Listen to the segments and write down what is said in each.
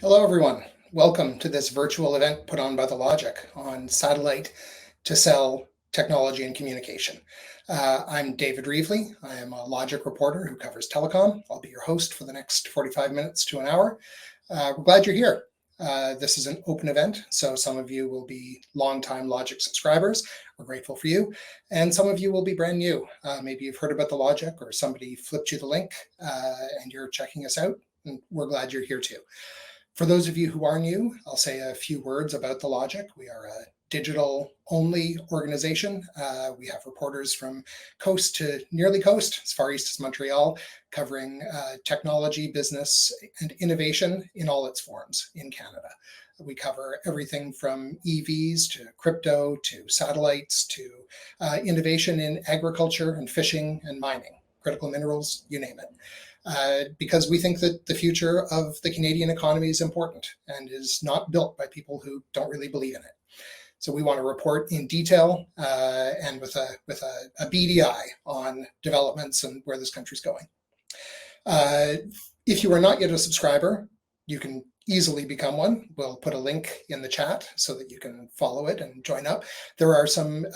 Hello, everyone. Welcome to this virtual event put on by The Logic on satellite to cell technology and communication. I'm David Reevely. I am a Logic reporter who covers telecom. I'll be your host for the next 45 minutes to an hour. We're glad you're here. This is an open event, so some of you will be longtime Logic subscribers. We're grateful for you. And some of you will be brand new. Maybe you've heard about The Logic or somebody flipped you the link and you're checking us out. And we're glad you're here too. For those of you who are new, I'll say a few words about The Logic. We are a digital-only organization. We have reporters from coast to nearly coast, as far east as Montreal, covering technology, business, and innovation in all its forms in Canada. We cover everything from EVs to crypto to satellites to innovation in agriculture and fishing and mining, critical minerals, you name it. Because we think that the future of the Canadian economy is important and is not built by people who don't really believe in it. So we want to report in detail and with a beady eye on developments and where this country's going. If you are not yet a subscriber, you can easily become one. We'll put a link in the chat so that you can follow it and join up. There are some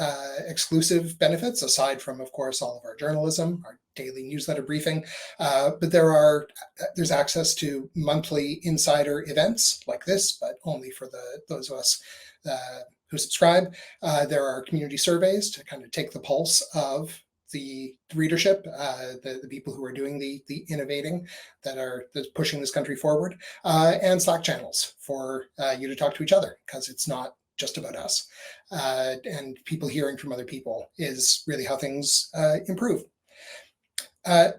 exclusive benefits aside from, of course, all of our journalism, our daily newsletter briefing, but there's access to monthly insider events like this, but only for those of us who subscribe. There are community surveys to kind of take the pulse of the readership, the people who are doing the innovating that's pushing this country forward, and Slack channels for you to talk to each other, because it's not just about us. And people hearing from other people is really how things improve.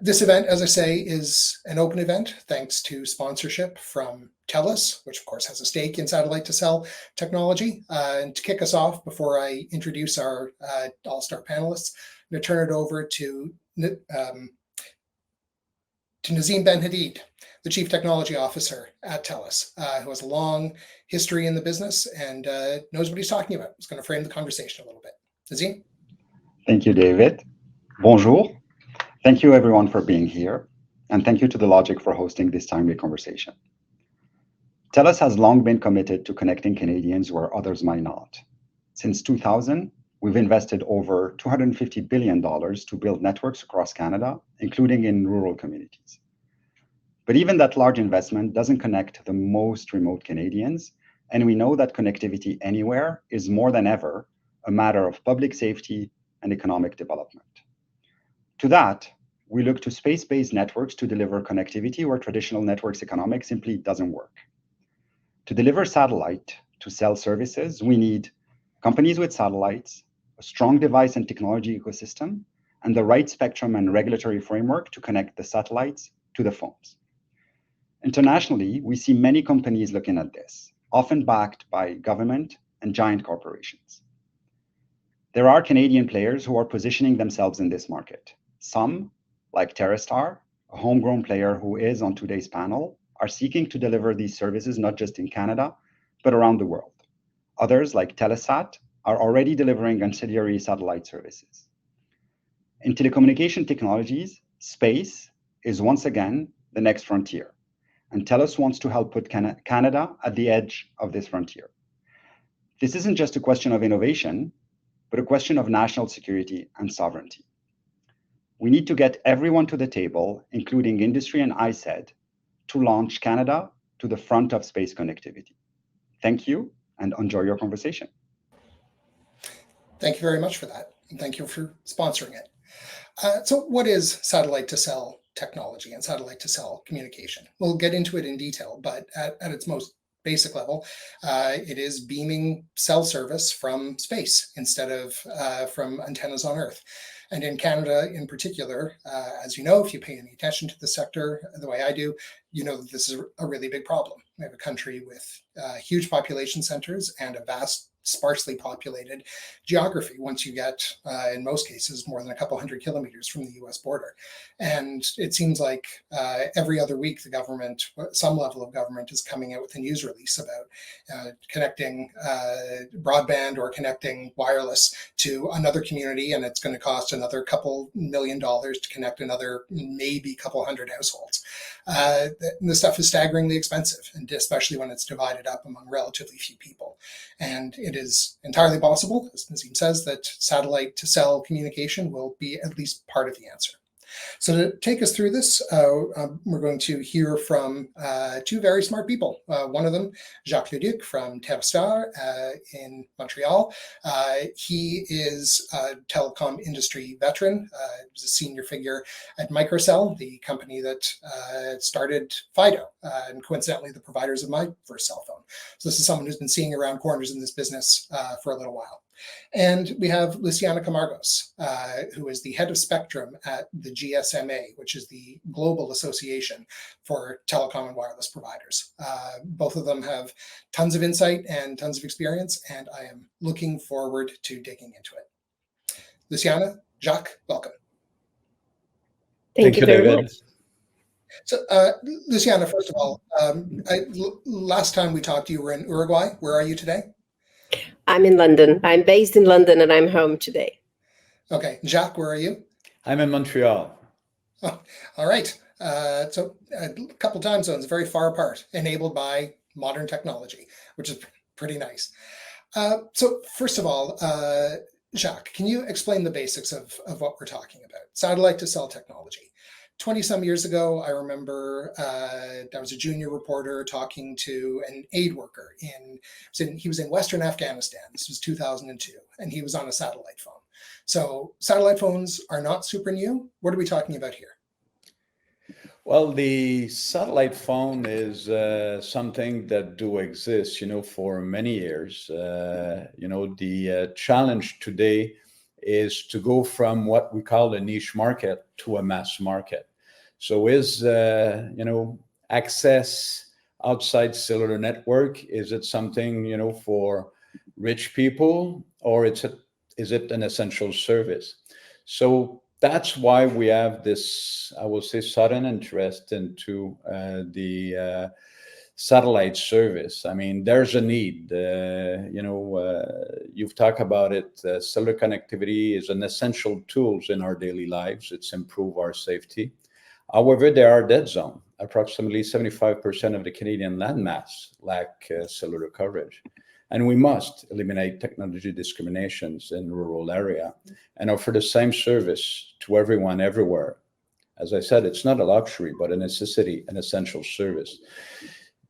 This event, as I say, is an open event thanks to sponsorship from TELUS, which of course has a stake in satellite to cell technology. And to kick us off, before I introduce our all-star panelists, I'm going to turn it over to Nazim Benhadid, the Chief Technology Officer at TELUS, who has a long history in the business and knows what he's talking about. He's going to frame the conversation a little bit. Nazim? Thank you, David. Bonjour. Thank you, everyone, for being here. And thank you to The Logic for hosting this timely conversation. TELUS has long been committed to connecting Canadians where others might not. Since 2000, we've invested over $250 billion to build networks across Canada, including in rural communities. But even that large investment doesn't connect the most remote Canadians, and we know that connectivity anywhere is more than ever a matter of public safety and economic development. To that, we look to space-based networks to deliver connectivity where traditional networks economics simply doesn't work. To deliver satellite to cell services, we need companies with satellites, a strong device and technology ecosystem, and the right spectrum and regulatory framework to connect the satellites to the phones. Internationally, we see many companies looking at this, often backed by government and giant corporations. There are Canadian players who are positioning themselves in this market. Some, like TerreStar, a homegrown player who is on today's panel, are seeking to deliver these services not just in Canada, but around the world. Others, like Telesat, are already delivering ancillary satellite services. In telecommunication technologies, space is once again the next frontier, and TELUS wants to help put Canada at the edge of this frontier. This isn't just a question of innovation, but a question of national security and sovereignty. We need to get everyone to the table, including industry and ISED, to launch Canada to the front of space connectivity. Thank you, and enjoy your conversation. Thank you very much for that, and thank you for sponsoring it. So what is satellite to cell technology and satellite to cell communication? We'll get into it in detail, but at its most basic level, it is beaming cell service from space instead of from antennas on Earth. And in Canada in particular, as you know, if you pay any attention to the sector the way I do, you know that this is a really big problem. We have a country with huge population centers and a vast sparsely populated geography once you get, in most cases, more than a couple hundred kilometers from the US border. And it seems like every other week, the government, some level of government, is coming out with a news release about connecting broadband or connecting wireless to another community, and it's going to cost another couple $1 million to connect another maybe couple hundred households. This stuff is staggeringly expensive, and especially when it's divided up among relatively few people. And it is entirely possible, as Nazim says, that satellite to cell communication will be at least part of the answer. So to take us through this, we're going to hear from two very smart people. One of them, Jacques Leduc from TerreStar in Montreal. He is a telecom industry veteran. He was a senior figure at Microcell, the company that started Fido, and coincidentally the providers of my first cell phone. So this is someone who's been seeing around corners in this business for a little while. And we have Luciana Camargos, who is the head of spectrum at the GSMA, which is the global association for telecom and wireless providers. Both of them have tons of insight and tons of experience, and I am looking forward to digging into it. Luciana, Jacques, welcome. Thank you very much. So, Luciana, first of all, last time we talked, you were in Uruguay. Where are you today? I'm in London. I'm based in London and I'm home today. Okay. Jacques, where are you? I'm in Montreal. Oh, all right. So a couple time zones, very far apart, enabled by modern technology, which is pretty nice. So first of all, Jacques, can you explain the basics of what we're talking about? Satellite to cell technology. 20 some years ago, I remember I was a junior reporter talking to an aid worker he was in Western Afghanistan. This was 2002, and he was on a satellite phone. So satellite phones are not super new. What are we talking about here? Well, the satellite phone is something that do exist, for many years. The challenge today is to go from what we call a niche market to a mass market. So is, access outside cellular network, is it something, for rich people, or is it an essential service? So that's why we have this, I will say, sudden interest into the satellite service. I mean, there's a need. You've talked about it. Cellular connectivity is an essential tool in our daily lives. It's improved our safety. However, there are dead zones. Approximately 75% of the Canadian landmass lack cellular coverage. And we must eliminate technology discriminations in rural area and offer the same service to everyone, everywhere. As I said, it's not a luxury, but a necessity, an essential service.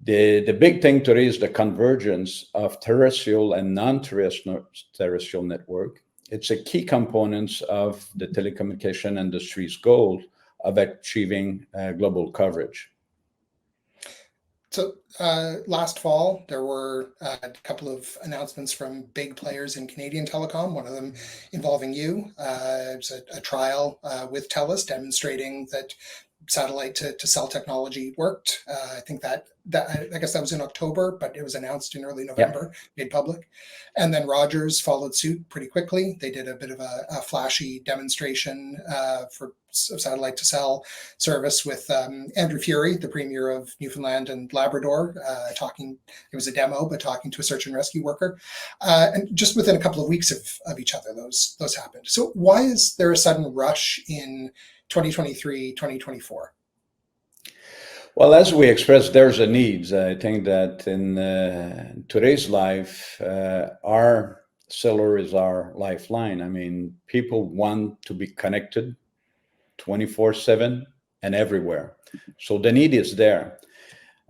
The big thing today is the convergence of terrestrial and non-terrestrial network. It's a key component of the telecommunication industry's goal of achieving global coverage. So last fall, there were a couple of announcements from big players in Canadian telecom, one of them involving you. It was a trial with TELUS demonstrating that satellite to cell technology worked. I think that I guess that was in October, but it was announced in early November, made public. And then Rogers followed suit pretty quickly. They did a bit of a flashy demonstration for satellite to cell service with Andrew Furey, the Premier of Newfoundland and Labrador, talking. It was a demo, but talking to a search and rescue worker. And just within a couple of weeks of each other, those happened. So why is there a sudden rush in 2023, 2024? Well, as we expressed, there's a need. I think that in today's life, our cellular is our lifeline. I mean, people want to be connected 24/7 and everywhere. So the need is there.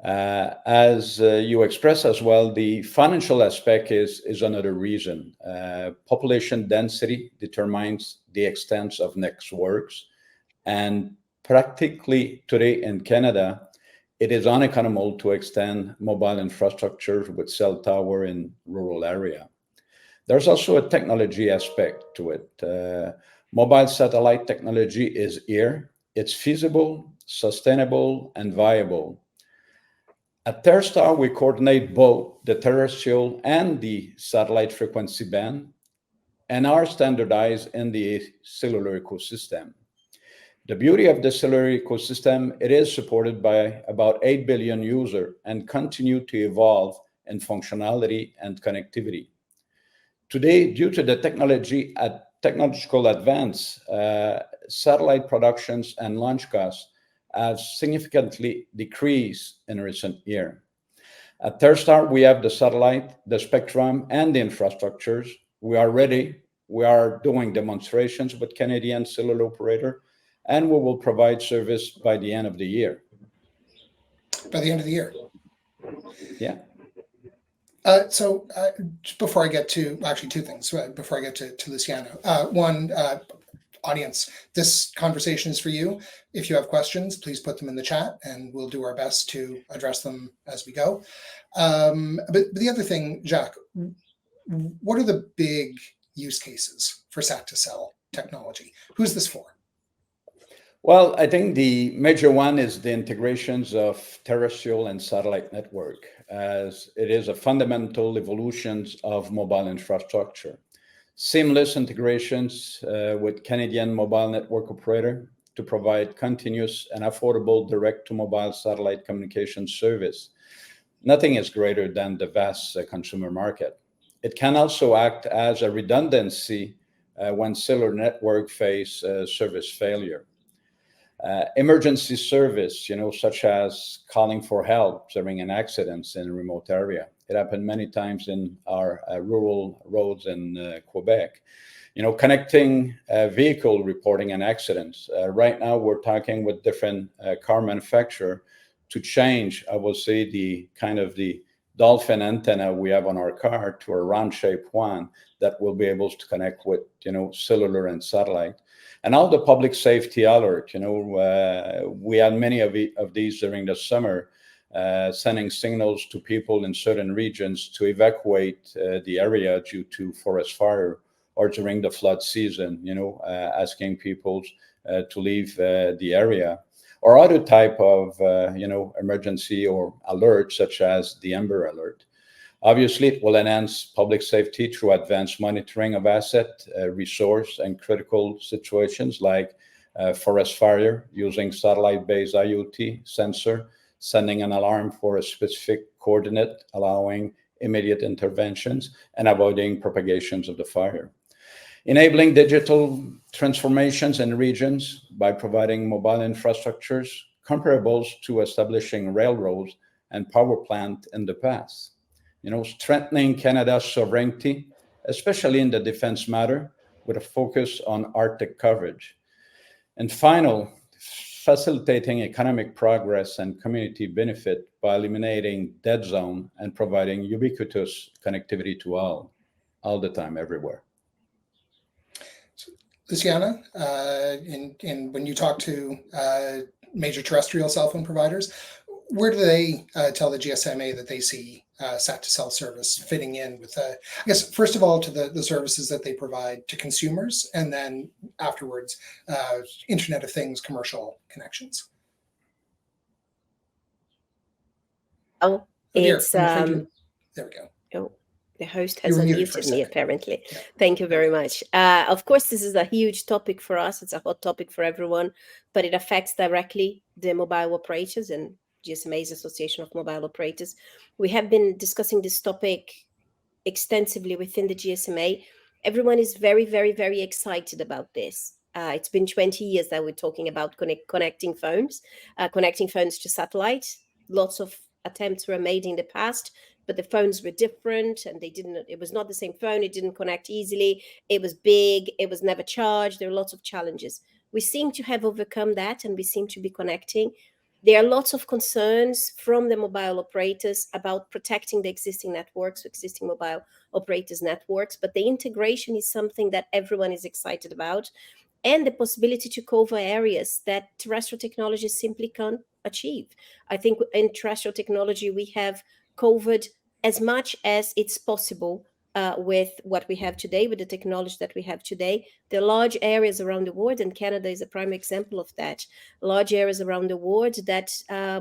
As you express as well, the financial aspect is another reason. Population density determines the extent of networks. And practically today in Canada, it is uneconomical to extend mobile infrastructure with cell tower in rural area. There's also a technology aspect to it. Mobile satellite technology is here. It's feasible, sustainable, and viable. At TerreStar, we coordinate both the terrestrial and the satellite frequency band and are standardized in the cellular ecosystem. The beauty of the cellular ecosystem, it is supported by about 8 billion users and continue to evolve in functionality and connectivity. Today, due to the technological advance, satellite productions and launch costs have significantly decreased in recent years. At TerreStar, we have the satellite, the spectrum, and the infrastructures. We are ready. We are doing demonstrations with Canadian cellular operator, and we will provide service by the end of the year. By the end of the year? Yeah. So before I get to, actually two things, before I get to Luciana. One, audience, this conversation is for you. If you have questions, please put them in the chat and we'll do our best to address them as we go. But the other thing, Jacques, what are the big use cases for SAT2Cell technology? Who's this for? Well, I think the major one is the integrations of terrestrial and satellite network, as it is a fundamental evolution of mobile infrastructure. Seamless integrations with Canadian mobile network operator to provide continuous and affordable direct-to-mobile satellite communication service. Nothing is greater than the vast consumer market. It can also act as a redundancy when cellular network face service failure. Emergency service, such as calling for help during an accident in a remote area. It happened many times in our rural roads in Quebec. Connecting vehicle reporting an accident. Right now, we're talking with different car manufacturer to change, I will say, the kind of the dolphin antenna we have on our car to a round shape one that will be able to connect with, cellular and satellite. And all the public safety alert, we had many of these during the summer, sending signals to people in certain regions to evacuate the area due to forest fire or during the flood season, asking people to leave the area, or other type of, emergency or alert, such as the Amber Alert. Obviously, it will enhance public safety through advanced monitoring of asset, resource, and critical situations like forest fire, using satellite-based IoT sensor, sending an alarm for a specific coordinate, allowing immediate interventions, and avoiding propagations of the fire. Enabling digital transformations in regions by providing mobile infrastructures comparables to establishing railroads and power plant in the past. Strengthening Canada's sovereignty, especially in the defense matter, with a focus on Arctic coverage. And final, facilitating economic progress and community benefit by eliminating dead zone and providing ubiquitous connectivity to all the time, everywhere. Luciana, when you talk to major terrestrial cell phone providers, where do they tell the GSMA that they see SAT2Cell service fitting in with, I guess, first of all, to the services that they provide to consumers, and then afterwards, Internet of Things commercial connections? Oh, it's... There we go. Oh, the host has unmuted me, apparently. Yeah. Thank you very much. Of course, this is a huge topic for us. It's a hot topic for everyone, but it affects directly the mobile operators and GSMA's Association of Mobile Operators. We have been discussing this topic extensively within the GSMA. Everyone is very, very, very excited about this. It's been 20 years that we're talking about connecting phones to satellite. Lots of attempts were made in the past, but the phones were different and it was not the same phone. It didn't connect easily. It was big. It was never charged. There were lots of challenges. We seem to have overcome that and we seem to be connecting. There are lots of concerns from the mobile operators about protecting the existing networks, existing mobile operators' networks, but the integration is something that everyone is excited about, and the possibility to cover areas that terrestrial technology simply can't achieve. I think in terrestrial technology, we have covered as much as it's possible with what we have today, with the technology that we have today. There are large areas around the world, and Canada is a prime example of that, large areas around the world that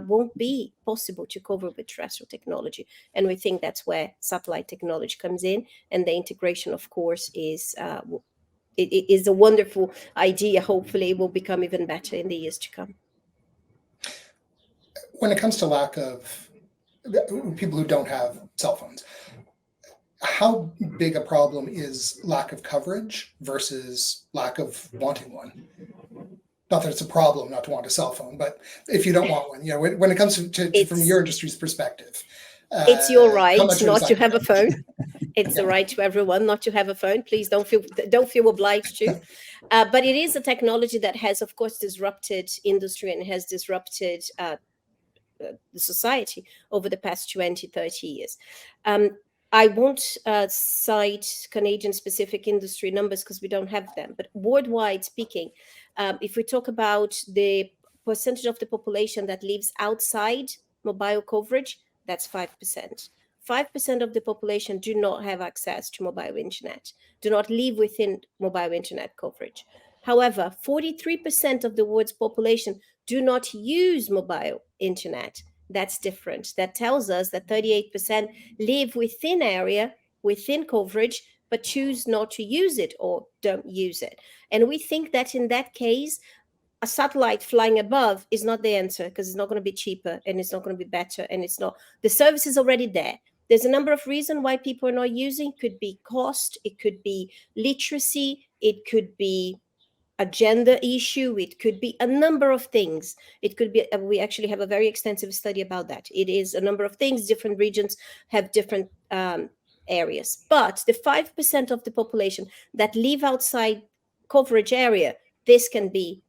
won't be possible to cover with terrestrial technology. And we think that's where satellite technology comes in, and the integration, of course, is it is a wonderful idea. Hopefully it will become even better in the years to come. When it comes to lack of people who don't have cell phones, how big a problem is lack of coverage versus lack of wanting one? Not that it's a problem not to want a cell phone, but if you don't want one, when it comes to from your industry's perspective, it's your right not to have a phone. It's the right to everyone not to have a phone. Please don't feel obliged to. But it is a technology that has, of course, disrupted industry and has disrupted the society over the past 20, 30 years. I won't cite Canadian-specific industry numbers because we don't have them. But worldwide speaking, if we talk about the percentage of the population that lives outside mobile coverage, that's 5%. 5% of the population do not have access to mobile internet, do not live within mobile internet coverage. However, 43% of the world's population do not use mobile internet. That's different. That tells us that 38% live within area, within coverage, but choose not to use it or don't use it. And we think that in that case, a satellite flying above is not the answer, because it's not going to be cheaper and it's not going to be better, and it's not, the service is already there. There's a number of reasons why people are not using. It could be cost, it could be literacy, it could be a gender issue, it could be a number of things. It could be, we actually have a very extensive study about that. It is a number of things. Different regions have different areas. But the 5% of the population that live outside coverage area, this can be,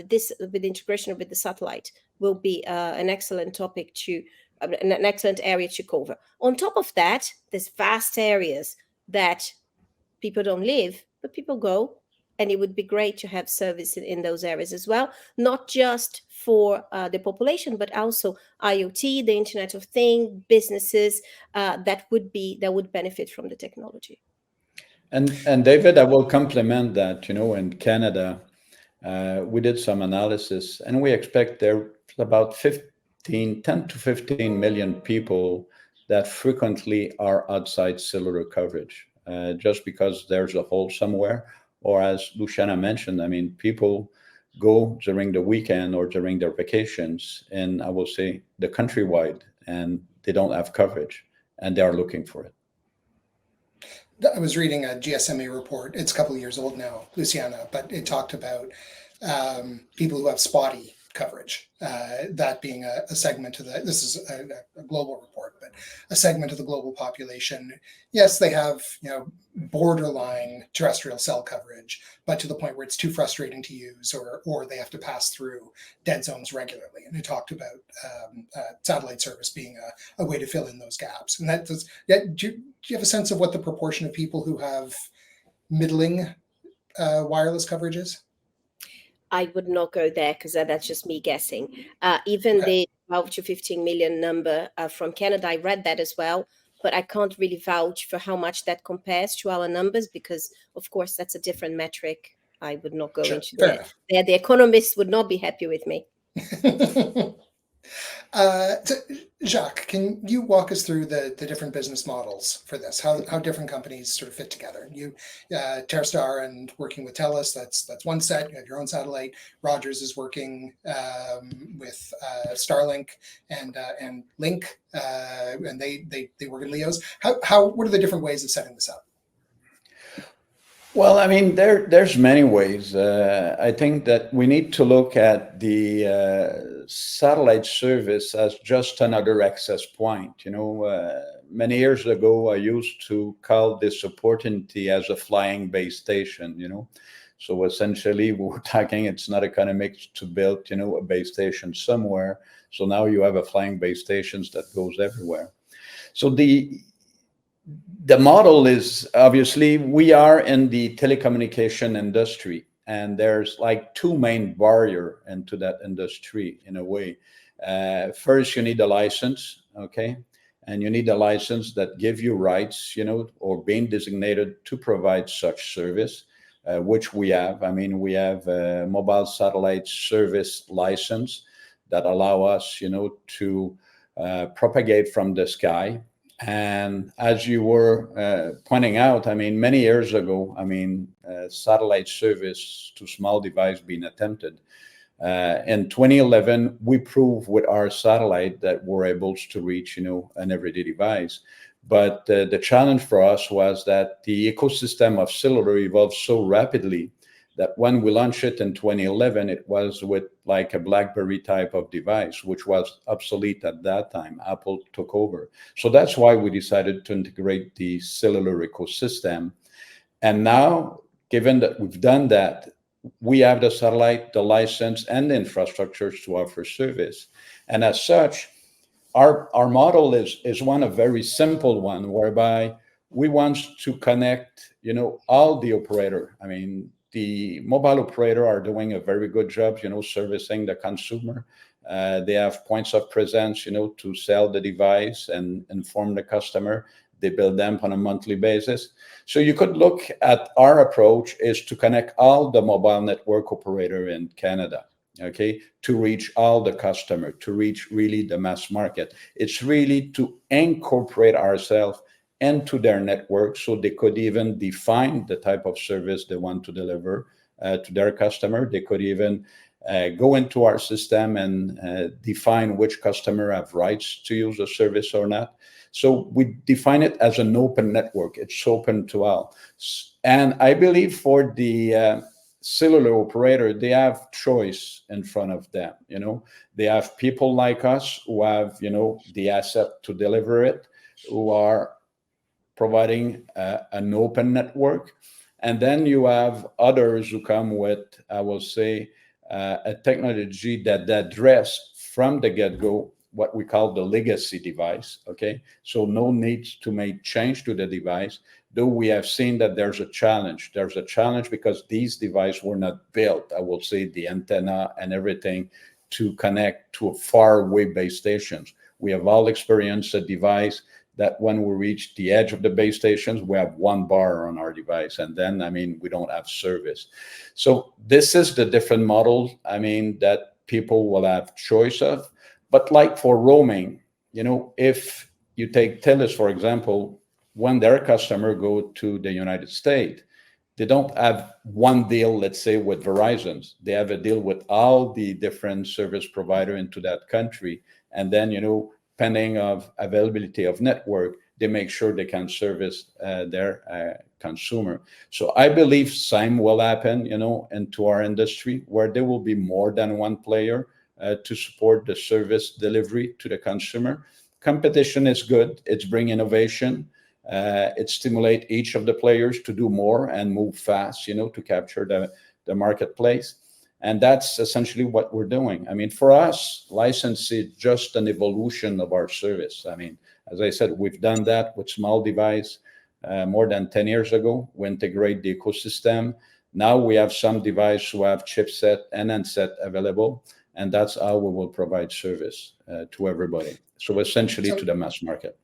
this with integration with the satellite will be an excellent topic to, an excellent area to cover. On top of that, there's vast areas that people don't live, but people go. And it would be great to have service in those areas as well, not just for the population, but also IoT, the Internet of Things, businesses that would benefit from the technology. And David, I will complement that. In Canada, we did some analysis, and we expect there's about 10 to 15 million people that frequently are outside cellular coverage, just because there's a hole somewhere. Or as Luciana mentioned, people go during the weekend or during their vacations, and I will say the countrywide, and they don't have coverage, and they are looking for it. I was reading a GSMA report. It's a couple of years old now, Luciana, but it talked about people who have spotty coverage, that being a segment of this is a global report, but a segment of the global population. Yes, they have borderline terrestrial cell coverage, but to the point where it's too frustrating to use, or they have to pass through dead zones regularly. And it talked about satellite service being a way to fill in those gaps. And that does. Do you have a sense of what the proportion of people who have middling wireless coverage is? I would not go there because that's just me guessing. Even the 12 to 15 million number from Canada, I read that as well, but I can't really vouch for how much that compares to our numbers because, of course, that's a different metric. I would not go into that. The economists would not be happy with me. So Jacques, can you walk us through the different business models for this? How different companies sort of fit together? TerreStar and working with TELUS, that's one set. You have your own satellite. Rogers is working with Starlink and Link, and they work in LEOs. What are the different ways of setting this up? Well, there's many ways. I think that we need to look at the satellite service as just another access point. Many years ago, I used to call this opportunity as a flying base station, So essentially, we're talking it's not economic to build, a base station somewhere. So now you have a flying base stations that goes everywhere. So the model is, obviously, we are in the telecommunication industry, and there's like two main barriers into that industry in a way. First, you need a license, okay? and you need a license that give you rights, or being designated to provide such service, which we have. I mean, we have a mobile satellite service license that allow us, to propagate from the sky. And as you were pointing out, I mean, many years ago, I mean, satellite service to small device being attempted. In 2011, we proved with our satellite that we're able to reach, an everyday device. But the challenge for us was that the ecosystem of cellular evolved so rapidly that when we launched it in 2011, it was with like a BlackBerry type of device, which was obsolete at that time. Apple took over. So that's why we decided to integrate the cellular ecosystem. And now, given that we've done that, we have the satellite, the license, and the infrastructures to offer service. And as such, our model is one, a very simple one, whereby we want to connect, all the operator. I mean, the mobile operator are doing a very good job, servicing the consumer. They have points of presence, to sell the device and inform the customer. They bill them on a monthly basis. So you could look at our approach is to connect all the mobile network operator in Canada, okay, to reach all the customer, to reach really the mass market. It's really to incorporate ourselves into their network so they could even define the type of service they want to deliver to their customer. They could even go into our system and define which customer have rights to use the service or not. So we define it as an open network. It's open to all. And I believe for the cellular operator, they have choice in front of them. They have people like us who have, the asset to deliver it, who are providing an open network. And then you have others who come with, I will say, a technology that address from the get-go what we call the legacy device, okay? So no need to make change to the device, though we have seen that there's a challenge. There's a challenge because these devices were not built, I will say, the antenna and everything to connect to faraway base stations. We have all experienced a device that when we reach the edge of the base stations, we have one bar on our device. And then, I mean, we don't have service. So this is the different model, I mean, that people will have choice of. But like for roaming, if you take TELUS, for example, when their customer go to the United States, they don't have one deal, let's say, with Verizon. They have a deal with all the different service provider into that country. And then, depending of availability of network, they make sure they can service their consumer. So I believe same will happen, into our industry where there will be more than one player to support the service delivery to the consumer. Competition is good. It's bring innovation. It stimulate each of the players to do more and move fast, to capture the marketplace. And that's essentially what we're doing. I mean, for us, license is just an evolution of our service. I mean, as I said, we've done that with small device more than 10 years ago. We integrate the ecosystem. Now we have some devices who have chipset and handset available. And that's how we will provide service to everybody. So essentially to the mass market.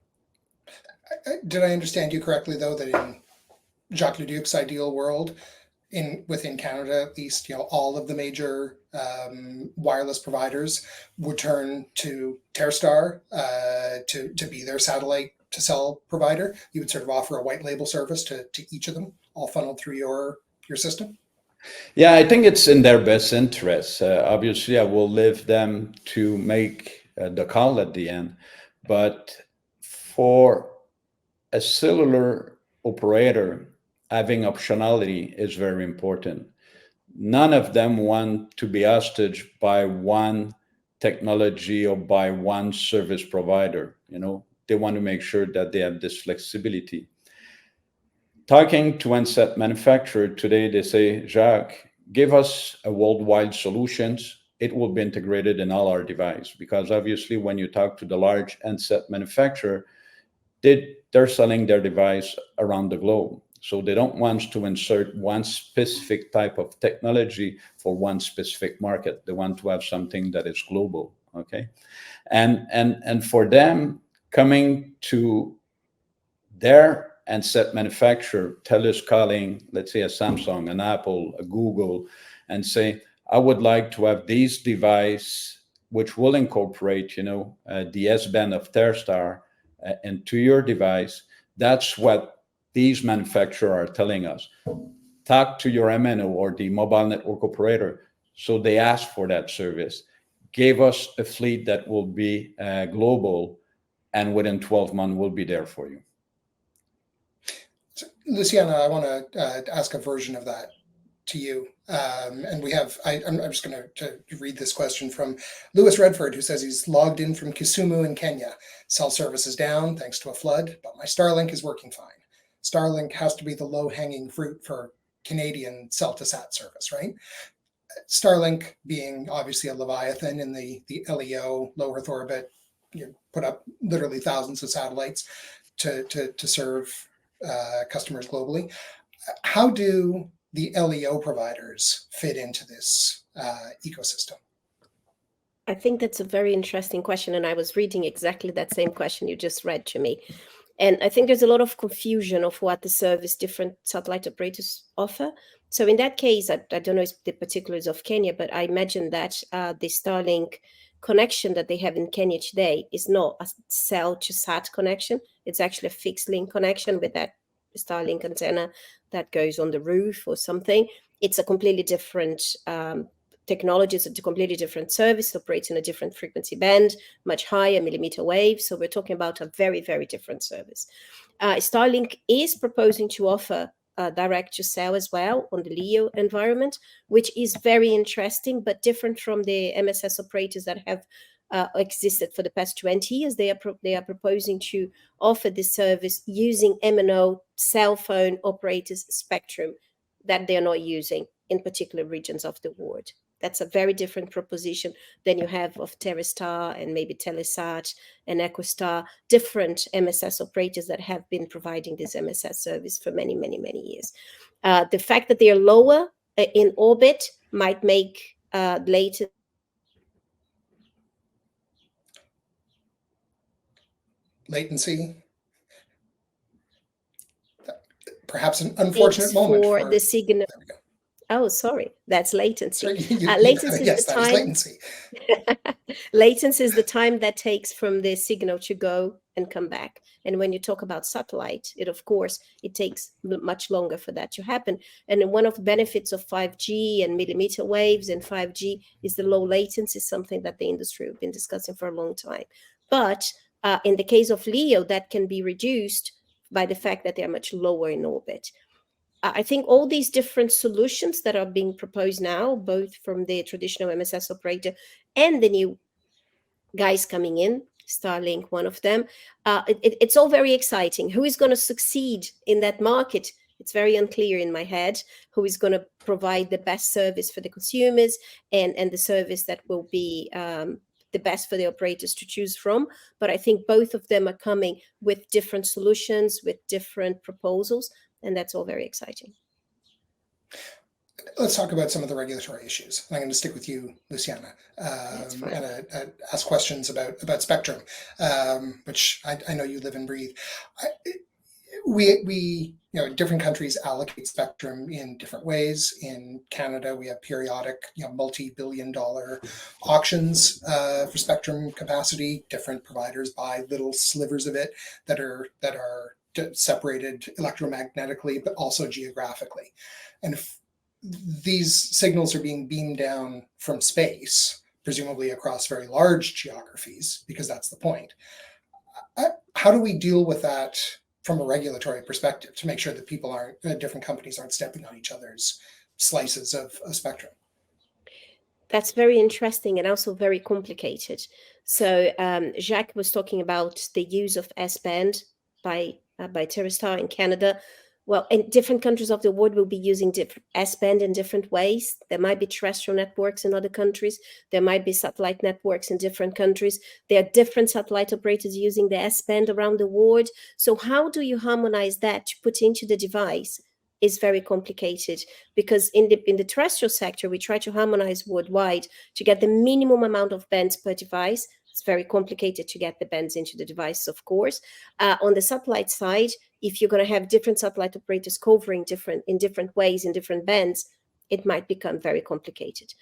Did I understand you correctly, though, that in Jacques Leduc's ideal world, within Canada at least, all of the major wireless providers would turn to TerreStar to be their satellite to cell provider? You would sort of offer a white label service to each of them, all funneled through your system? Yeah, I think it's in their best interest. Obviously, I will leave them to make the call at the end. But for a cellular operator, having optionality is very important. None of them want to be hostage by one technology or by one service provider. They want to make sure that they have this flexibility. Talking to handset manufacturer today, they say, Jacques, give us a worldwide solutions. It will be integrated in all our devices. Because obviously, when you talk to the large handset manufacturer, they're selling their device around the globe. So they don't want to insert one specific type of technology for one specific market. They want to have something that is global, okay? And for them, coming to their handset manufacturer, TELUS calling, let's say, a Samsung, an Apple, a Google, and say, I would like to have these device, which will incorporate, the S-band of TerreStar into your device. That's what these manufacturers are telling us. Talk to your MNO or the mobile network operator. So they asked for that service, gave us a fleet that will be global, and within 12 months will be there for you. So, Luciana, I want to ask a version of that to you. And we have, I'm just going to read this question from Lewis Redford, who says he's logged in from Kisumu in Kenya. Cell service is down thanks to a flood, but my Starlink is working fine. Starlink has to be the low-hanging fruit for Canadian cell-to-sat service, right? Starlink being obviously a Leviathan in the LEO, low Earth orbit, put up literally thousands of satellites to serve customers globally. How do the LEO providers fit into this ecosystem? I think that's a very interesting question. And I was reading exactly that same question you just read to me. And I think there's a lot of confusion of what the service different satellite operators offer. So in that case, I don't know the particulars of Kenya, but I imagine that the Starlink connection that they have in Kenya today is not a cell to sat connection. It's actually a fixed link connection with that Starlink antenna that goes on the roof or something. It's a completely different technology. It's a completely different service. It operates in a different frequency band, much higher millimeter wave. So we're talking about a very, very different service. Starlink is proposing to offer direct to cell as well on the LEO environment, which is very interesting, but different from the MSS operators that have existed for the past 20 years. They are proposing to offer this service using MNO cell phone operators spectrum that they are not using in particular regions of the world. That's a very different proposition than you have of TerreStar and maybe Telesat and EchoStar, different MSS operators that have been providing this MSS service for many, many, many years. The fact that they are lower in orbit might make latency. Perhaps an unfortunate moment for the signal. Oh, sorry, that's latency. Latency is the time. Latency. Latency is the time that takes from the signal to go and come back. And when you talk about satellite, it takes much longer for that to happen. And one of the benefits of 5G and millimeter waves and 5G is the low latency, something that the industry have been discussing for a long time. But in the case of LEO, that can be reduced by the fact that they are much lower in orbit. I think all these different solutions that are being proposed now, both from the traditional MSS operator and the new guys coming in, Starlink, one of them, it's all very exciting. Who is going to succeed in that market? It's very unclear in my head who is going to provide the best service for the consumers and the service that will be the best for the operators to choose from. But I think both of them are coming with different solutions, with different proposals. And that's all very exciting. Let's talk about some of the regulatory issues. I'm going to stick with you, Luciana, and ask questions about spectrum, which I know you live and breathe. We different countries allocate spectrum in different ways. In Canada, we have periodic, multi-billion-dollar auctions for spectrum capacity. Different providers buy little slivers of it that are separated electromagnetically, but also geographically. And if these signals are being beamed down from space, presumably across very large geographies, because that's the point, how do we deal with that from a regulatory perspective to make sure that different companies aren't stepping on each other's slices of spectrum? That's very interesting and also very complicated. So Jacques was talking about the use of S-band by TerreStar in Canada. Well, in different countries of the world will be using different S-band in different ways. There might be terrestrial networks in other countries. There might be satellite networks in different countries. There are different satellite operators using the S-band around the world. So how do you harmonize that to put into the device is very complicated, because in the terrestrial sector, we try to harmonize worldwide to get the minimum amount of bands per device It's very complicated to get the bands into the device, of course. On the satellite side, if you're going to have different satellite operators covering in different ways, in different bands, it might become very complicated.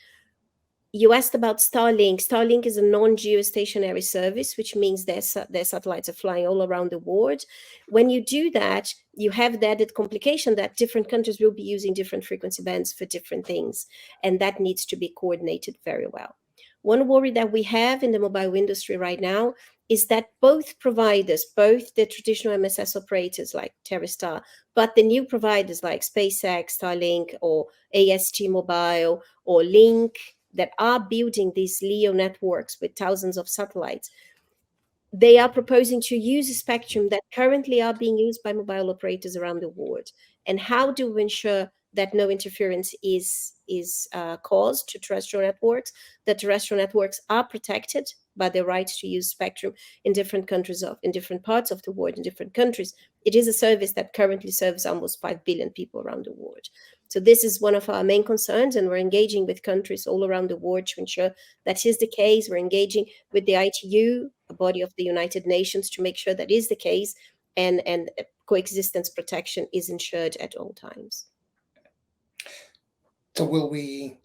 You asked about Starlink. Starlink is a non-geostationary service, which means their satellites are flying all around the world. When you do that, you have the added complication that different countries will be using different frequency bands for different things, and that needs to be coordinated very well. One worry that we have in the mobile industry right now is that both providers, both the traditional MSS operators like TerreStar, but the new providers like SpaceX, Starlink, or AST Mobile, or Link, that are building these LEO networks with thousands of satellites, they are proposing to use a spectrum that currently are being used by mobile operators around the world. And how do we ensure that no interference is caused to terrestrial networks, that terrestrial networks are protected by the right to use spectrum in different countries, in different parts of the world, in different countries. It is a service that currently serves almost 5 billion people around the world. So this is one of our main concerns, and we're engaging with countries all around the world to ensure that is the case. We're engaging with the ITU, a body of the United Nations, to make sure that is the case, and coexistence protection is ensured at all times. So will we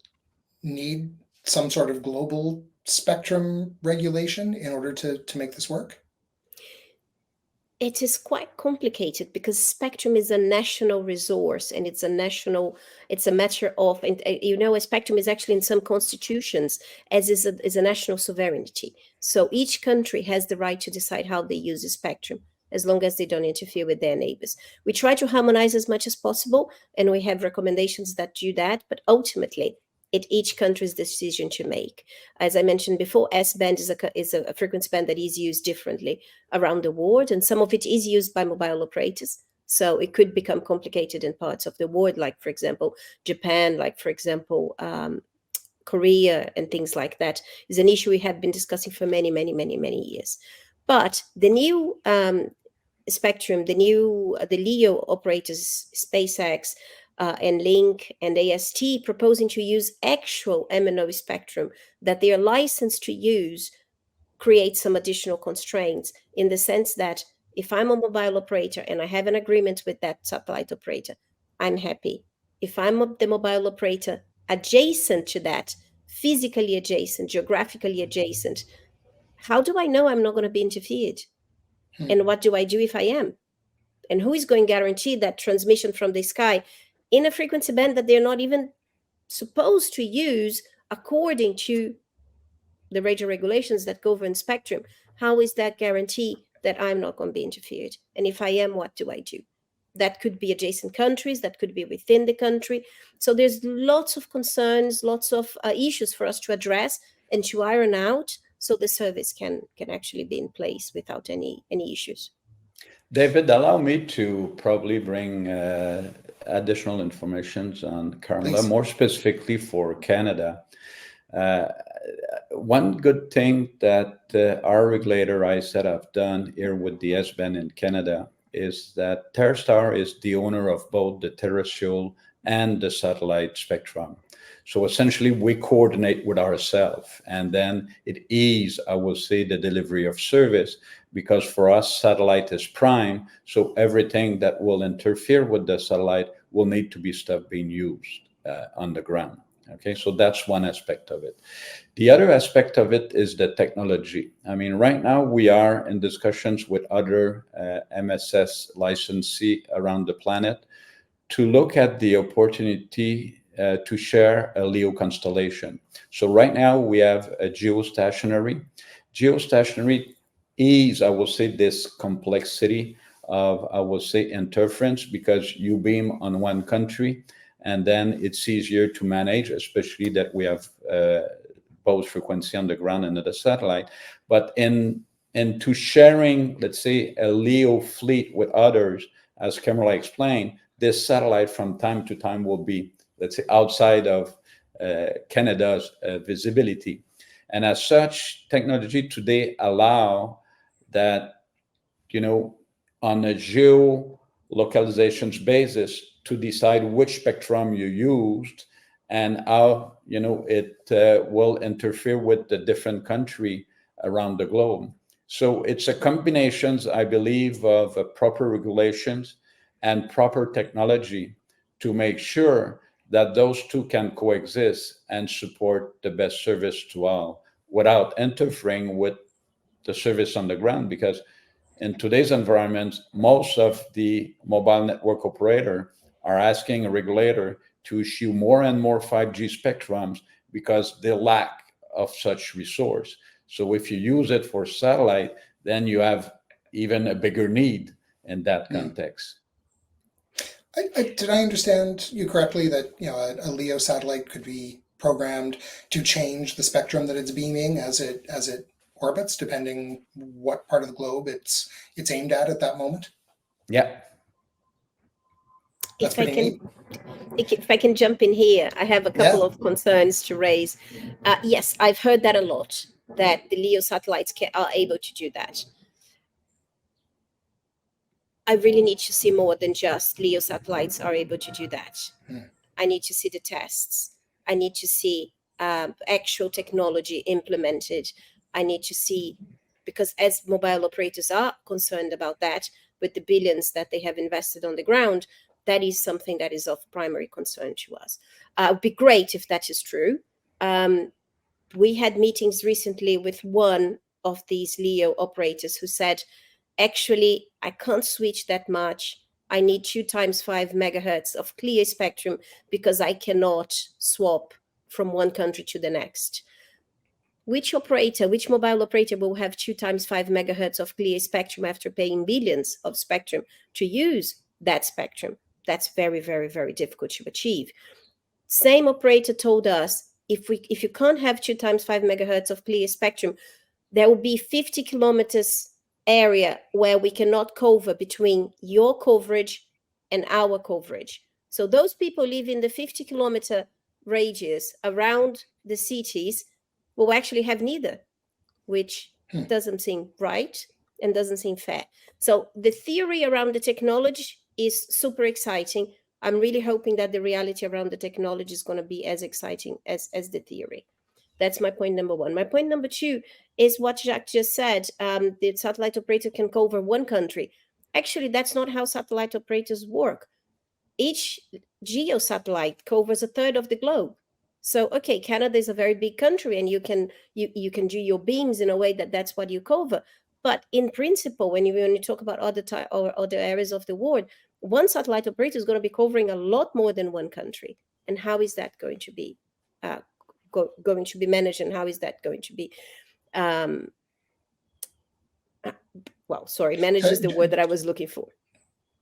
need some sort of global spectrum regulation in order to make this work? It is quite complicated because spectrum is a national resource, and it's a matter of, a spectrum is actually in some constitutions as is a national sovereignty. So each country has the right to decide how they use the spectrum, as long as they don't interfere with their neighbors. We try to harmonize as much as possible, and we have recommendations that do that, but ultimately, it's each country's decision to make. As I mentioned before, S-band is a frequency band that is used differently around the world, and some of it is used by mobile operators. So it could become complicated in parts of the world, like, for example, Japan, like, for example, Korea, and things like that is an issue we have been discussing for many, many, many, many years. But the new spectrum, the LEO operators, SpaceX, and Link and AST, proposing to use actual MNO spectrum that they are licensed to use, create some additional constraints, in the sense that if I'm a mobile operator and I have an agreement with that satellite operator, I'm happy. If I'm the mobile operator adjacent to that, physically adjacent, geographically adjacent, how do I know I'm not going to be interfered? And what do I do if I am? And who is going to guarantee that transmission from the sky in a frequency band that they're not even supposed to use according to the radio regulations that govern spectrum? How is that guarantee that I'm not going to be interfered? And if I am, what do I do? That could be adjacent countries, that could be within the country. So there's lots of concerns, lots of issues for us to address and to iron out, so the service can actually be in place without any issues. David, allow me to probably bring additional information on Carla, Please. more specifically for Canada. One good thing that our regulator, ISET, have done here with the S-band in Canada is that TerreStar is the owner of both the terrestrial and the satellite spectrum. So essentially, we coordinate with ourselves, and then it is, I will say, the delivery of service, because for us, satellite is prime. So everything that will interfere with the satellite will need to be stuff being used on the ground. Okay, so that's one aspect of it. The other aspect of it is the technology. I mean, right now we are in discussions with other MSS licensee around the planet to look at the opportunity to share a LEO constellation. So right now we have a geostationary. Geostationary is, I will say, this complexity of, I will say, interference, because you beam on one country and then it's easier to manage, especially that we have both frequency on the ground and the satellite. But into sharing, let's say, a LEO fleet with others, as Camarla explained, this satellite from time to time will be, let's say, outside of Canada's visibility. And as such, technology today allow that, on a geolocalizations basis, to decide which spectrum you used and how, it will interfere with the different country around the globe. So it's a combination, I believe, of proper regulations and proper technology to make sure that those two can coexist and support the best service to all without interfering with the service on the ground. Because in today's environment, most of the mobile network operator are asking a regulator to issue more and more 5G spectrums because they lack of such resource. So if you use it for satellite, then you have even a bigger need in that context. Did I understand you correctly that a LEO satellite could be programmed to change the spectrum that it's beaming as it orbits, depending what part of the globe it's aimed at that moment? Yeah. That's pretty neat. If I can jump in here, I have a couple of concerns to raise. Yes, I've heard that a lot, that the LEO satellites are able to do that. I really need to see more than just LEO satellites are able to do that. I need to see the tests. I need to see actual technology implemented. I need to see, because as mobile operators are concerned about that, with the billions that they have invested on the ground, that is something that is of primary concern to us. It would be great if that is true. We had meetings recently with one of these LEO operators who said, actually, I can't switch that much. I need 2 times 5 megahertz of clear spectrum because I cannot swap from one country to the next. Which mobile operator will have 2 times 5 megahertz of clear spectrum after paying billions of spectrum to use that spectrum? That's very, very, very difficult to achieve. Same operator told us, if you can't have 2 times 5 megahertz of clear spectrum, there will be 50 kilometers area where we cannot cover between your coverage and our coverage. So those people live in the 50-kilometer radius around the cities will actually have neither, which doesn't seem right and doesn't seem fair. So the theory around the technology is super exciting. I'm really hoping that the reality around the technology is going to be as exciting as the theory. That's my point number one. My point number two is what Jacques just said. The satellite operator can cover one country. Actually, that's not how satellite operators work. Each geo satellite covers a third of the globe. So, okay, Canada is a very big country, and you can do your beams in a way that's what you cover. But in principle, when you talk about other areas of the world, one satellite operator is going to be covering a lot more than one country. And how is that going to be managed, and how is that going to be managed is the word that I was looking for.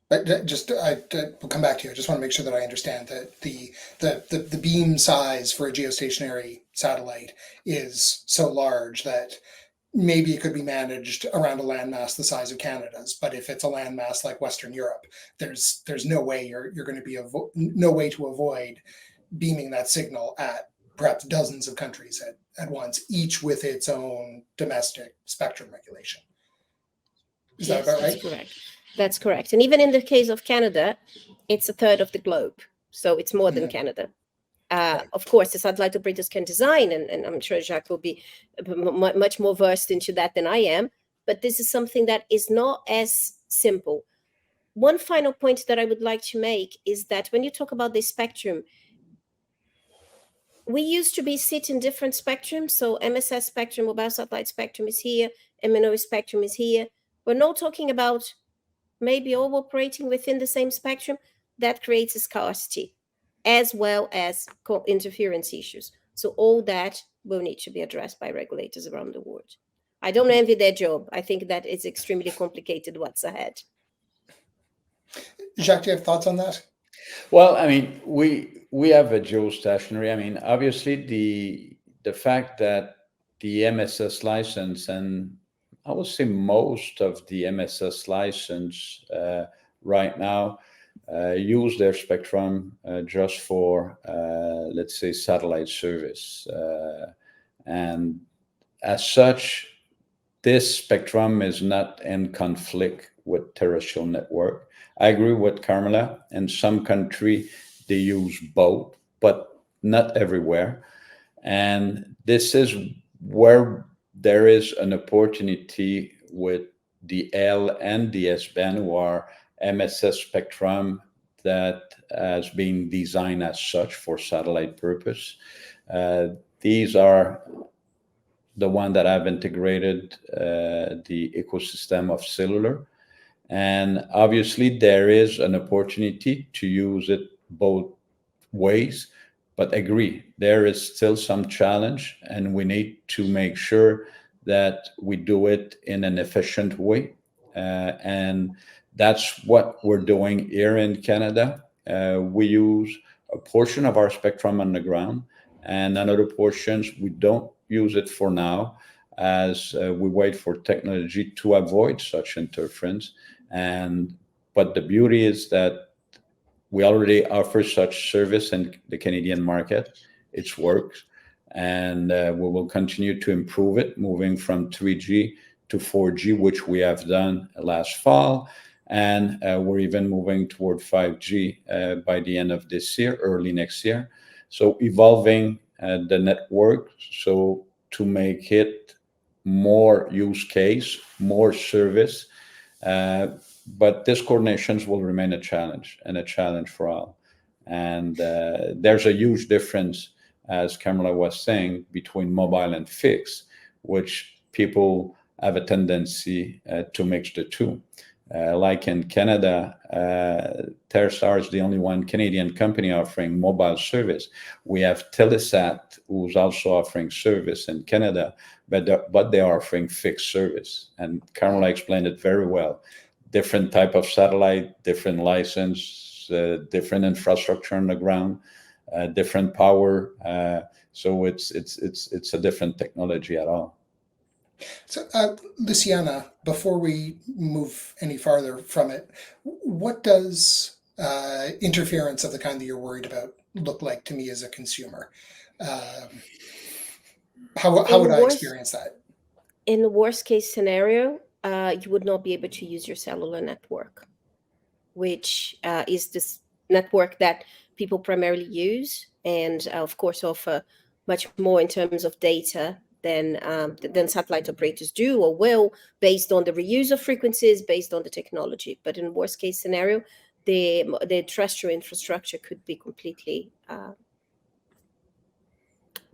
But we'll come back to you. I just want to make sure that I understand that the beam size for a geostationary satellite is so large that maybe it could be managed around a landmass the size of Canada's. But if it's a landmass like Western Europe, there's no way you're going to be no way to avoid beaming that signal at perhaps dozens of countries at once, each with its own domestic spectrum regulation. Is that about right? That's correct. That's correct. And even in the case of Canada, it's a third of the globe. So it's more than Canada. Of course, the satellite operators can design, and I'm sure Jacques will be much more versed into that than I am. But this is something that is not as simple. One final point that I would like to make is that when you talk about the spectrum, we used to be sit in different spectrums. So MSS spectrum, mobile satellite spectrum is here, MNO spectrum is here. We're not talking about maybe all operating within the same spectrum. That creates a scarcity as well as interference issues. So all that will need to be addressed by regulators around the world. I don't envy their job. I think that it's extremely complicated what's ahead. Jacques, do you have thoughts on that? Well, I mean, we have a geostationary. I mean, obviously the fact that the MSS license, and I would say most of the MSS license right now use their spectrum just for, let's say, satellite service. And as such, this spectrum is not in conflict with terrestrial network. I agree with Carmela. In some country, they use both, but not everywhere. And this is where there is an opportunity with the L and the S band, who are MSS spectrum that has been designed as such for satellite purpose. These are the one that have integrated the ecosystem of cellular. And obviously there is an opportunity to use it both ways, but agree, there is still some challenge, and we need to make sure that we do it in an efficient way. And that's what we're doing here in Canada. We use a portion of our spectrum on the ground, and another portions we don't use it for now, as we wait for technology to avoid such interference. But the beauty is that we already offer such service in the Canadian market. It works, and we will continue to improve it, moving from 3G to 4G, which we have done last fall. And we're even moving toward 5G by the end of this year, early next year. So evolving the network so to make it more use case, more service. But this coordinations will remain a challenge, and a challenge for all. And there's a huge difference, as Kamala was saying, between mobile and fixed, which people have a tendency to mix the two. Like in Canada, TerreStar is the only one Canadian company offering mobile service. We have TELUS, who's also offering service in Canada, but they are offering fixed service. And Kamala explained it very well. Different type of satellite, different license, different infrastructure on the ground, different power. So it's a different technology at all. So, Luciana, before we move any farther from it, what does interference of the kind that you're worried about look like to me as a consumer? How would I experience that? In the worst case scenario, you would not be able to use your cellular network, which is this network that people primarily use, and of course offer much more in terms of data than satellite operators do or will, based on the reuse of frequencies, based on the technology. But in worst case scenario, the terrestrial infrastructure could be completely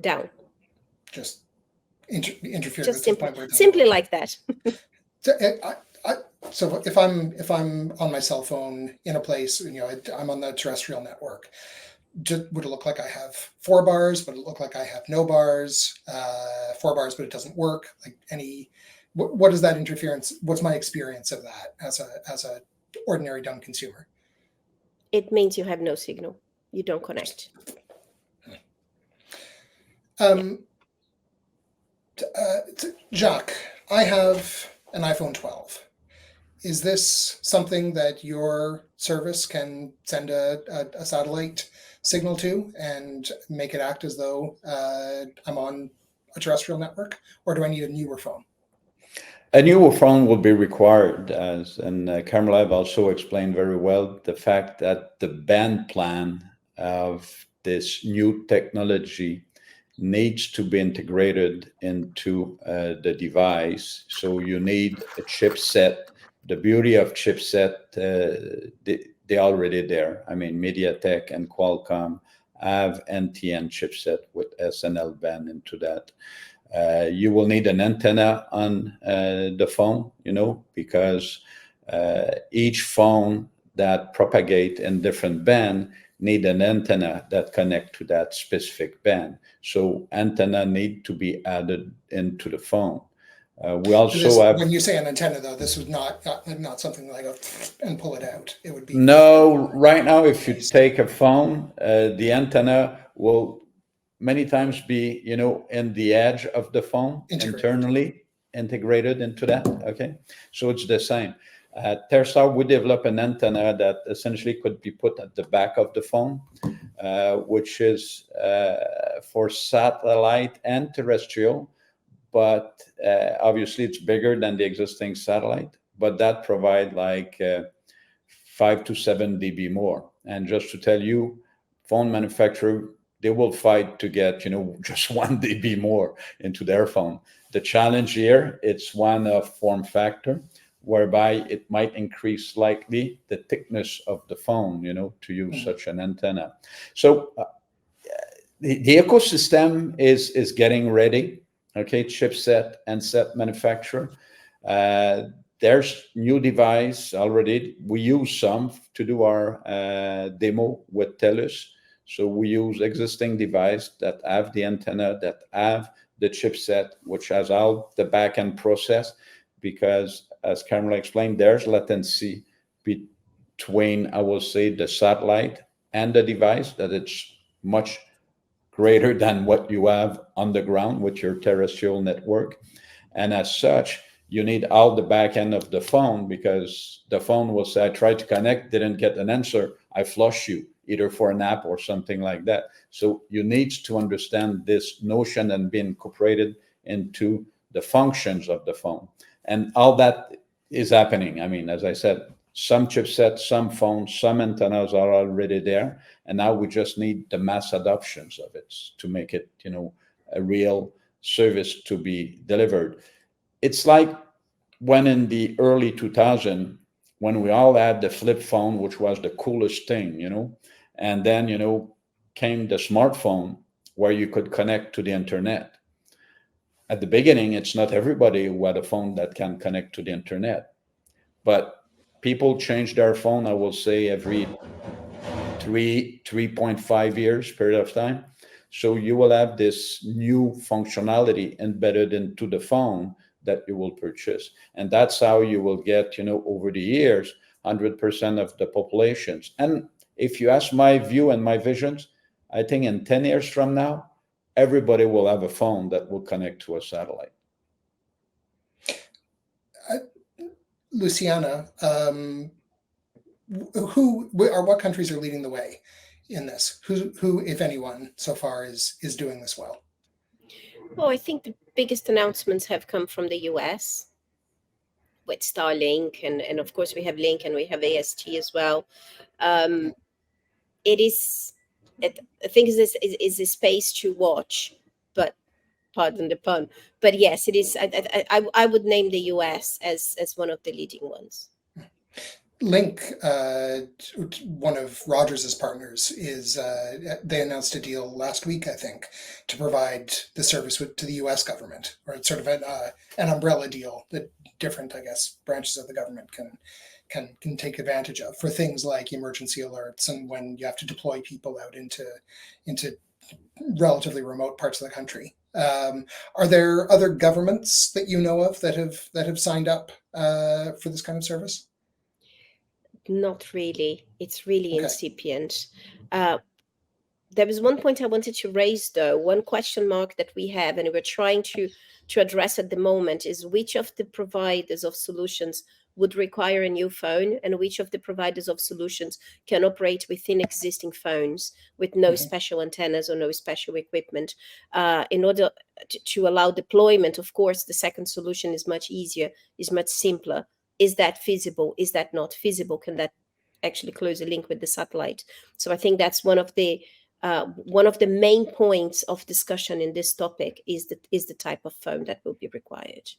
down. Just interfere Just to the point where it simply like that. So if I'm on my cell phone in a place, I'm on the terrestrial network, would it look like I have 4 bars? Would it look like I have no bars? 4 bars, but it doesn't work? Like what is that interference? What's my experience of that as a ordinary dumb consumer? It means you have no signal. You don't connect. Jacques, I have an iPhone 12. Is this something that your service can send a satellite signal to and make it act as though I'm on a terrestrial network, or do I need a newer phone? A newer phone will be required, and Kamala also explained very well the fact that the band plan of this new technology needs to be integrated into the device. So you need a chipset. The beauty of chipset, they're already there. I mean, MediaTek and Qualcomm have NTN chipset with SNL band into that. You will need an antenna on the phone, because each phone that propagate in different band need an antenna that connect to that specific band. So antenna need to be added into the phone. We also have. When you say an antenna, though, this was not something like and pull it out. It would be. No, right now, if you take a phone, the antenna will many times be, in the edge of the phone, internally integrated into that. Okay, so it's the same. At TerreStar, we develop an antenna that essentially could be put at the back of the phone, which is for satellite and terrestrial, but obviously it's bigger than the existing satellite, but that provide like 5 to 7 dB more. And just to tell you, phone manufacturer they will fight to get, just 1 dB more into their phone. The challenge here, it's one of form factor, whereby it might increase slightly the thickness of the phone, to use such an antenna. So the ecosystem is getting ready. Okay, chipset and set manufacturer. There's new device already. We use some to do our demo with TELUS. So we use existing device that have the antenna, that have the chipset, which has all the back-end process, because as Carola explained, there's latency between, I will say, the satellite and the device, that it's much greater than what you have on the ground with your terrestrial network. And as such, you need all the back end of the phone, because the phone will say, I tried to connect, didn't get an answer, I flush you, either for an app or something like that. So you need to understand this notion and be incorporated into the functions of the phone. And all that is happening. I mean, as I said, some chipsets, some phones, some antennas are already there. And now we just need the mass adoptions of it to make it, a real service to be delivered. It's like when in the early 2000s, when we all had the flip phone, which was the coolest thing, and then, came the smartphone where you could connect to the internet. At the beginning, it's not everybody who had a phone that can connect to the internet, but people change their phone, I will say, every 3.5 years period of time. So you will have this new functionality embedded into the phone that you will purchase. And that's how you will get, over the years, 100% of the populations. And if you ask my view and my visions, I think in 10 years from now, everybody will have a phone that will connect to a satellite. Luciana, what countries are leading the way in this? Who, if anyone, so far is doing this well? Well, I think the biggest announcements have come from the US with Starlink, and of course we have Link and we have AST as well. I think is a space to watch, but pardon the pun. But yes, it is. I would name the US as one of the leading ones. Link, one of Rogers's partners, they announced a deal last week, I think, to provide the service to the U.S. government, or it's sort of an umbrella deal that different, I guess, branches of the government can take advantage of for things like emergency alerts and when you have to deploy people out into relatively remote parts of the country. Are there other governments that you know of that have signed up for this kind of service? Not really. It's really incipient. There was one point I wanted to raise, though. One question mark that we have, and we're trying to address at the moment, is which of the providers of solutions would require a new phone, and which of the providers of solutions can operate within existing phones with no special antennas or no special equipment. In order to allow deployment, of course, the second solution is much easier, is much simpler. Is that feasible? Is that not feasible? Can that actually close a link with the satellite? So I think that's one of the main points of discussion in this topic is the type of phone that will be required.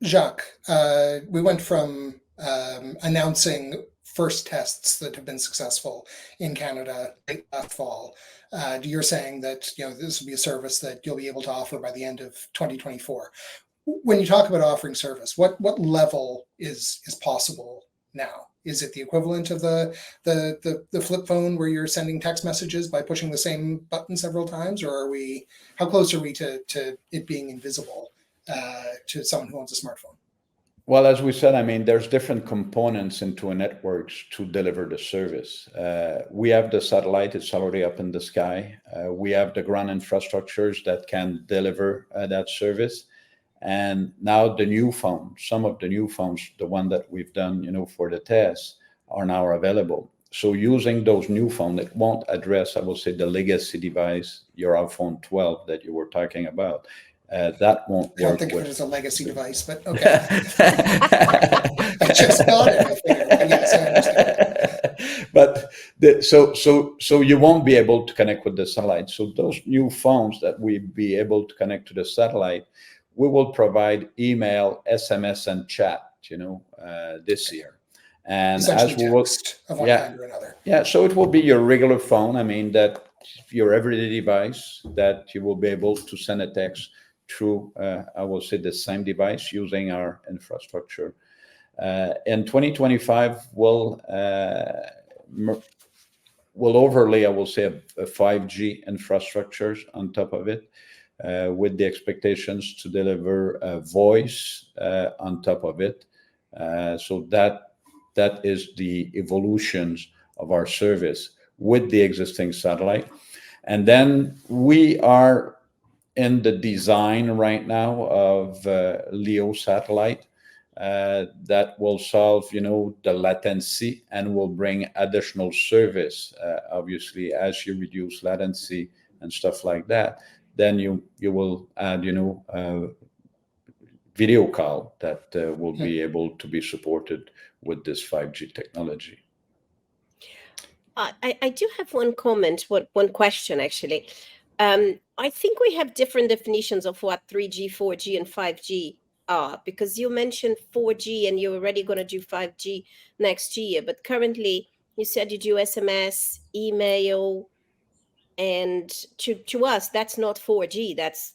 Jacques, we went from announcing first tests that have been successful in Canada late last fall. You're saying that this will be a service that you'll be able to offer by the end of 2024. When you talk about offering service, what level is possible now? Is it the equivalent of the flip phone where you're sending text messages by pushing the same button several times, or how close are we to it being invisible to someone who owns a smartphone? Well, as we said, I mean, there's different components into a network to deliver the service. We have the satellite, it's already up in the sky. We have the ground infrastructures that can deliver that service. And now the new phones, some of the new phones, the one that we've done, for the test, are now available. So using those new phones, it won't address, I will say, the legacy device, your iPhone 12 that you were talking about. That won't work. I don't think of it as a legacy device, but okay. I just got it. I figured. Yes, I understand. But so you won't be able to connect with the satellite. So those new phones that we be able to connect to the satellite, we will provide email, SMS, and chat, this year. And as we will, text of one kind or another. Yeah, so it will be your regular phone. I mean, that your everyday device that you will be able to send a text through, I will say, the same device using our infrastructure. In 2025, we'll overlay, I will say, a 5G infrastructure on top of it, with the expectations to deliver voice on top of it. So that is the evolutions of our service with the existing satellite. And then we are in the design right now of LEO satellite that will solve, the latency and will bring additional service. Obviously, as you reduce latency and stuff like that, then you will add, video call that will be able to be supported with this 5G technology. I do have one comment, one question actually. I think we have different definitions of what 3G, 4G, and 5G are, because you mentioned 4G and you're already going to do 5G next year. But currently, you said you do SMS, email, and to us, that's not 4G, that's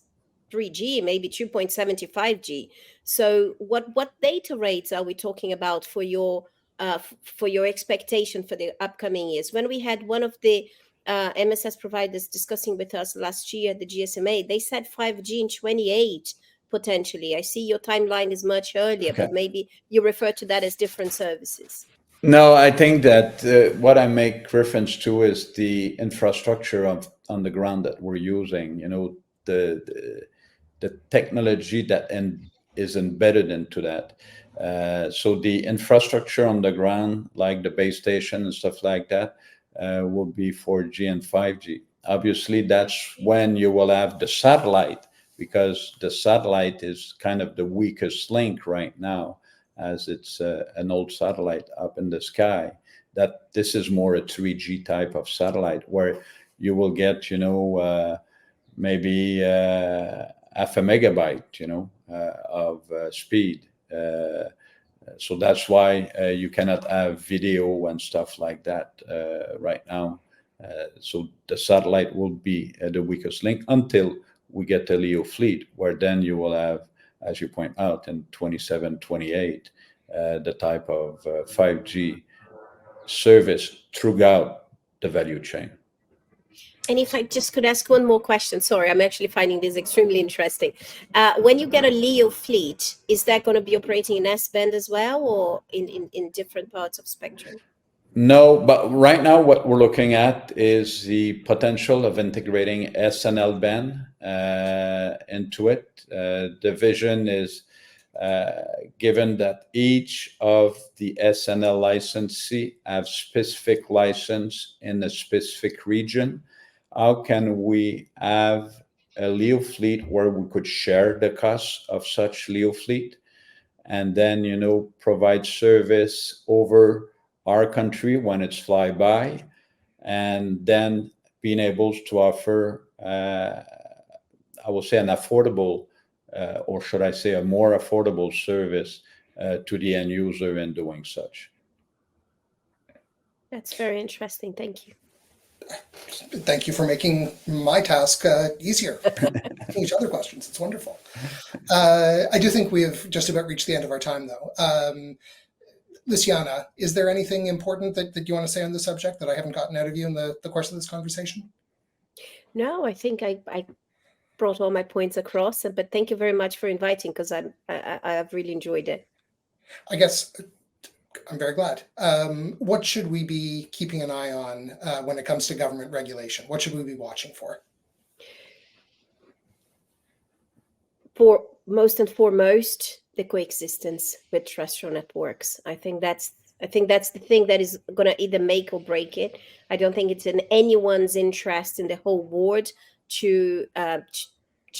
3G, maybe 2.75G. So what data rates are we talking about for your expectation for the upcoming years? When we had one of the MSS providers discussing with us last year, the GSMA, they said 5G in 28 potentially. I see your timeline is much earlier, but maybe you refer to that as different services. No, I think that what I make reference to is the infrastructure on the ground that we're using. The technology that is embedded into that. So the infrastructure on the ground, like the base station and stuff like that, will be 4G and 5G. Obviously, that's when you will have the satellite, because the satellite is kind of the weakest link right now, as it's an old satellite up in the sky. That this is more a 3G type of satellite where you will get, maybe half a megabyte, of speed. So that's why you cannot have video and stuff like that right now. So the satellite will be the weakest link until we get the LEO fleet, where then you will have, as you point out, in 27, 28, the type of 5G service throughout the value chain. And if I just could ask one more question, sorry, I'm actually finding this extremely interesting. When you get a LEO fleet, is that going to be operating in S-band as well, or in different parts of spectrum? No, but right now what we're looking at is the potential of integrating S and L band into it. The vision is, given that each of the S and L licensee have specific license in a specific region, how can we have a LEO fleet where we could share the cost of such LEO fleet, and then, provide service over our country when it's flyby, and then being able to offer, I will say, an affordable, or should I say a more affordable service to the end user in doing such. That's very interesting. Thank you. Thank you for making my task easier. Asking each other questions. It's wonderful. I do think we have just about reached the end of our time, though. Luciana, is there anything important that you want to say on the subject that I haven't gotten out of you in the course of this conversation? No, I think I brought all my points across, but thank you very much for inviting, because I have really enjoyed it. I guess I'm very glad. What should we be keeping an eye on when it comes to government regulation? What should we be watching for? For most and foremost, the coexistence with terrestrial networks. I think that's the thing that is going to either make or break it. I don't think it's in anyone's interest in the whole world to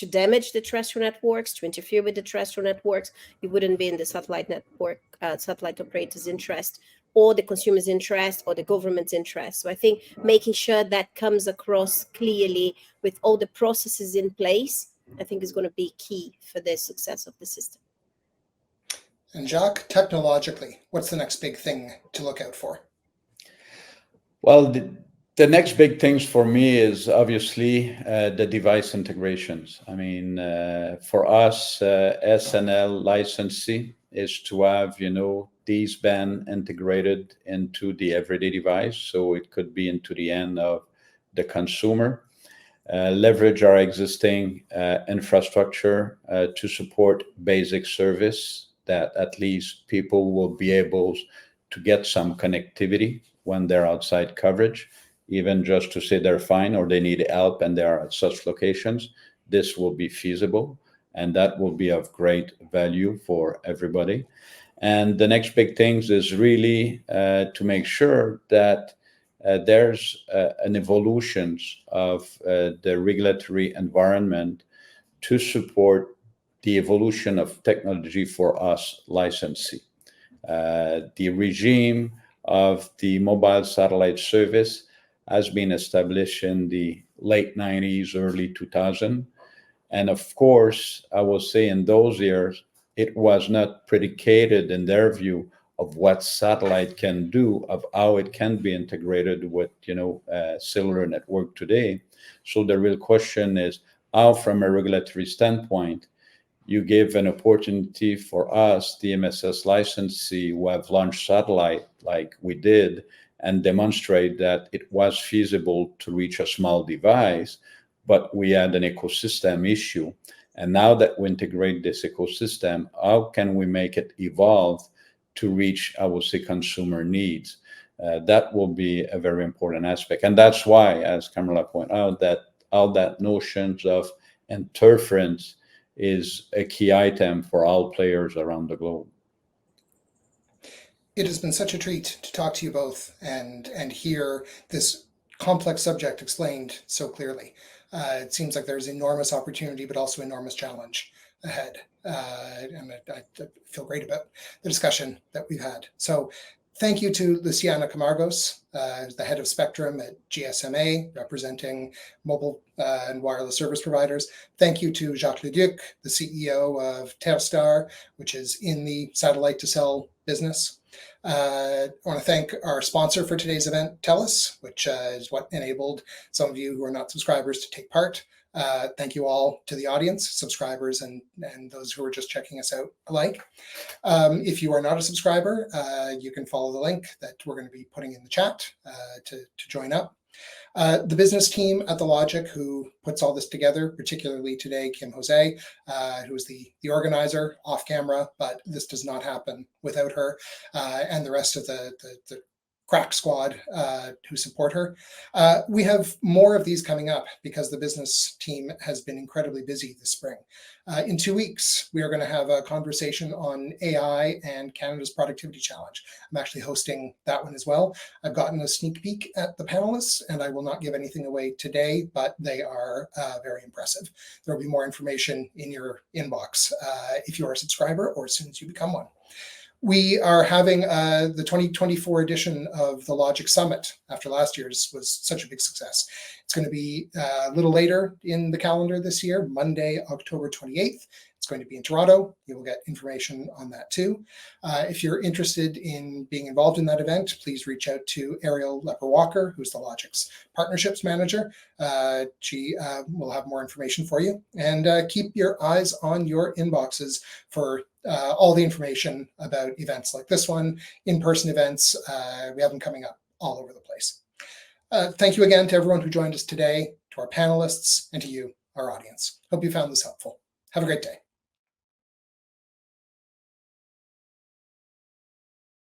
damage the terrestrial networks, to interfere with the terrestrial networks. It wouldn't be in the satellite network, satellite operators' interest or the consumer's interest or the government's interest. So I think making sure that comes across clearly with all the processes in place, I think is going to be key for the success of the system. And Jacques, technologically, what's the next big thing to look out for? Well, the next big things for me is obviously the device integrations. I mean, for us, SNL licensee is to have, these band integrated into the everyday device. So it could be into the end of the consumer. Leverage our existing infrastructure to support basic service that at least people will be able to get some connectivity when they're outside coverage, even just to say they're fine or they need help and they are at such locations. This will be feasible, and that will be of great value for everybody. And the next big things is really to make sure that there's an evolution of the regulatory environment to support the evolution of technology for us licensee. The regime of the mobile satellite service has been established in the late 90s, early 2000. And of course, I will say in those years, it was not predicated in their view of what satellite can do, of how it can be integrated with, cellular network today. So the real question is how, from a regulatory standpoint, you give an opportunity for us, the MSS licensee, who have launched satellite like we did, and demonstrate that it was feasible to reach a small device, but we had an ecosystem issue. And now that we integrate this ecosystem, how can we make it evolve to reach, I would say, consumer needs? That will be a very important aspect. And that's why, as Kamala pointed out, that all that notions of interference is a key item for all players around the globe. It has been such a treat to talk to you both and hear this complex subject explained so clearly. It seems like there's enormous opportunity, but also enormous challenge ahead. And I feel great about the discussion that we've had. So thank you to Luciana Camargos, the head of Spectrum at GSMA, representing mobile and wireless service providers. Thank you to Jacques Leduc, the CEO of TerreStar, which is in the satellite to cell business. I want to thank our sponsor for today's event, TELUS, which is what enabled some of you who are not subscribers to take part. Thank you all to the audience, subscribers, and those who are just checking us out alike. If you are not a subscriber, you can follow the link that we're going to be putting in the chat to join up. The business team at The Logic who puts all this together, particularly today, Kim Jose, who is the organizer off camera, but this does not happen without her, and the rest of the crack squad who support her. We have more of these coming up because the business team has been incredibly busy this spring. In 2 weeks, we are going to have a conversation on AI and Canada's Productivity Challenge. I'm actually hosting that one as well. I've gotten a sneak peek at the panelists, and I will not give anything away today, but they are very impressive. There will be more information in your inbox if you are a subscriber or as soon as you become one. We are having the 2024 edition of the Logic Summit after last year's was such a big success. It's going to be a little later in the calendar this year, Monday, October 28th. It's going to be in Toronto. You will get information on that too. If you're interested in being involved in that event, please reach out to Ariel Lepper-Walker, who's the Logic's partnerships manager. She will have more information for you. And keep your eyes on your inboxes for all the information about events like this one, in-person events. We have them coming up all over the place. Thank you again to everyone who joined us today, to our panelists, and to you, our audience. Hope you found this helpful. Have a great day.